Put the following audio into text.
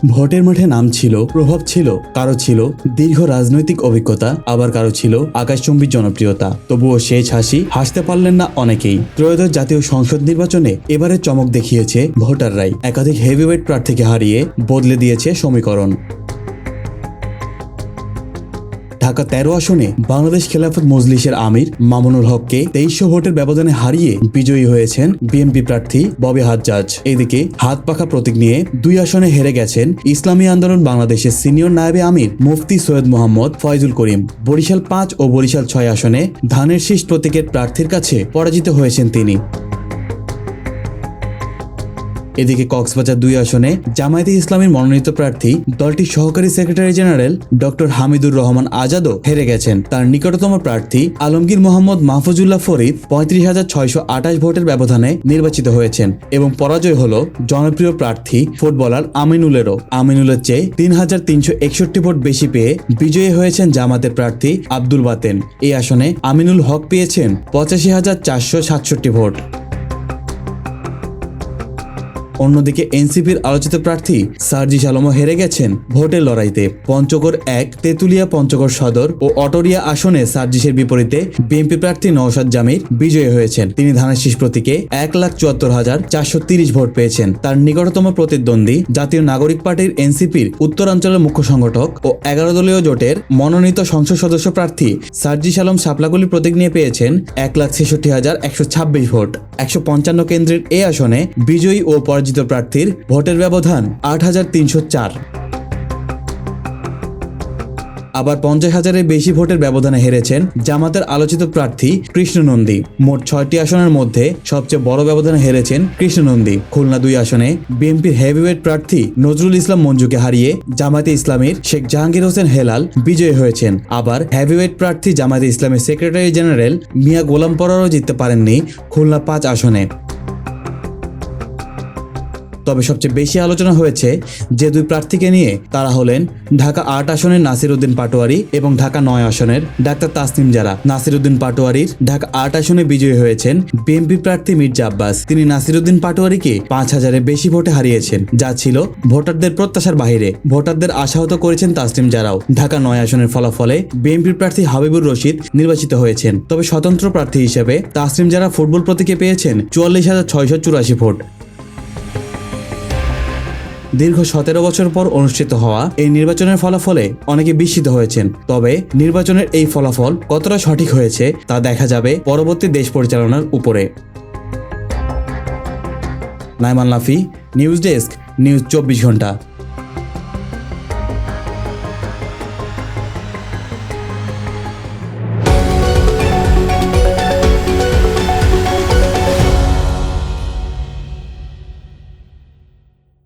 ভোটের মাঠে নাম ছিল, প্রভাব ছিল, কারো ছিল দীর্ঘ রাজনৈতিক অভিজ্ঞতা, আবার কারো ছিল আকাশচুম্বী জনপ্রিয়তা। তবুও শেষ হাসতে পারলেন না অনেকেই। ত্রয়োদশ জাতীয় সংসদ নির্বাচনে এবারে চমক দেখিয়েছে ভোটাররাই। একাধিক হেভিওয়েট প্রার্থীকে হারিয়ে বদলে দিয়েছে সমীকরণ। ঢাকা 13 আসনে বাংলাদেশ খেলাফত মজলিসের আমির মামুনুল হককে 2300 ভোটের ব্যবধানে হারিয়ে বিজয়ী হয়েছেন বিএনপি প্রার্থী ববি হাজ্জাজ। এদিকে হাত পাখা প্রতীক নিয়ে 2 আসনে হেরে গেছেন ইসলামী আন্দোলন বাংলাদেশের সিনিয়র নায়েবে আমির মুফতি সৈয়দ মোহাম্মদ ফয়জুল করিম। বরিশাল 5 ও বরিশাল 6 আসনে ধানের শীষ প্রতীকের প্রার্থীর কাছে পরাজিত হয়েছেন তিনি। এদিকে কক্সবাজার 2 আসনে জামায়াতে ইসলামীর মনোনীত প্রার্থী দলটির সহকারী secretary general doctor Hamidur Rahman আজাদও হেরে গেছেন। তার নিকটতম প্রার্থী আলমগীর মোহাম্মদ মাহফুজুল্লাহ ফরিদ 35,628 ভোটের ব্যবধানে নির্বাচিত হয়েছেন এবং পরাজয় হল জনপ্রিয় প্রার্থী ফুটবলার আমিনুলেরও। আমিনুলের চেয়ে 3,361 ভোট বেশি পেয়ে বিজয়ী হয়েছেন জামাতের প্রার্থী আব্দুল বাতেন। এই আসনে আমিনুল হক পেয়েছেন 85,467 ভোট। অন্যদিকে এনসিপির আলোচিত প্রার্থী সার্জিস আলমও হেরে গেছেন ভোটের লড়াইতে। পঞ্চগড় 1, তেঁতুলিয়া পঞ্চগড় সদর ও অটোরিয়া আসনে সার্জিসের বিপরীতে বিএনপি প্রার্থী নওশাদ জামির বিজয়ী হয়েছেন। তিনি ধানের শীষ প্রতীকে 1,74,430 ভোট পেয়েছেন। তার নিকটতম প্রতিদ্বন্দ্বী জাতীয় নাগরিক পার্টির এনসিপির উত্তরাঞ্চলের মুখ্য সংগঠক ও 11 দলীয় জোটের মনোনীত সংসদ সদস্য প্রার্থী সার্জিস আলম শাপলাকলি প্রতীক নিয়ে পেয়েছেন 1,66,126 ভোট। 155 কেন্দ্রের এই আসনে বিজয়ী ও পরাজিত প্রার্থীর ভোটের ব্যবধান 8,304। আবার 50,000-এর বেশি ভোটের ব্যবধানে হেরেছেন জামাতের আলোচিত প্রার্থী কৃষ্ণনন্দী। মোট 6টি আসনের মধ্যে সবচেয়ে বড় ব্যবধানে হেরেছেন কৃষ্ণনন্দী। খুলনা 2 আসনে বিএনপির হেভিওয়েট প্রার্থী নজরুল ইসলাম মঞ্জুকে হারিয়ে জামায়াতে ইসলামীর শেখ জাহাঙ্গীর হোসেন হেলাল বিজয়ী হয়েছেন। আবার হেভিওয়েট প্রার্থী জামায়াতে ইসলামের সেক্রেটারি জেনারেল মিয়া গোলাম পররও জিততে পারেননি খুলনা 5 আসনে। তবে সবচেয়ে বেশি আলোচনা হয়েছে যে 2 প্রার্থীকে নিয়ে। তারা হলেন ঢাকা 8 আসনের নাসির উদ্দিন পাটোয়ারি এবং ঢাকা 9 আসনের ডাক্তার তাসনিম জারা। নাসির উদ্দিন পাটোয়ারির ঢাকা 8 আসনে বিজয়ী হয়েছেন বিএনপি প্রার্থী মির্জা আব্বাস। তিনি নাসির উদ্দিন পাটোয়ারিকে 5,000-এর বেশি ভোটে হারিয়েছেন, যা ছিল ভোটারদের প্রত্যাশার বাহিরে। ভোটারদের আশাহত করেছেন তাসনিম জারাও। ঢাকা 9 আসনের ফলাফলে বিএনপির প্রার্থী হাবিবুর রশিদ নির্বাচিত হয়েছেন। তবে স্বতন্ত্র প্রার্থী হিসেবে তাসনিম জারা ফুটবল প্রতীকে পেয়েছেন 44,684 ভোট। দীর্ঘ 17 বছর পর অনুষ্ঠিত হওয়া এই নির্বাচনের ফলাফলে অনেকে বিস্মিত হয়েছেন। তবে নির্বাচনের এই ফলাফল কতটা সঠিক হয়েছে তা দেখা যাবে পরবর্তী দেশ পরিচালনার উপরে। নাইমান লাফি, নিউজ ডেস্ক, নিউজ 24 ঘন্টা।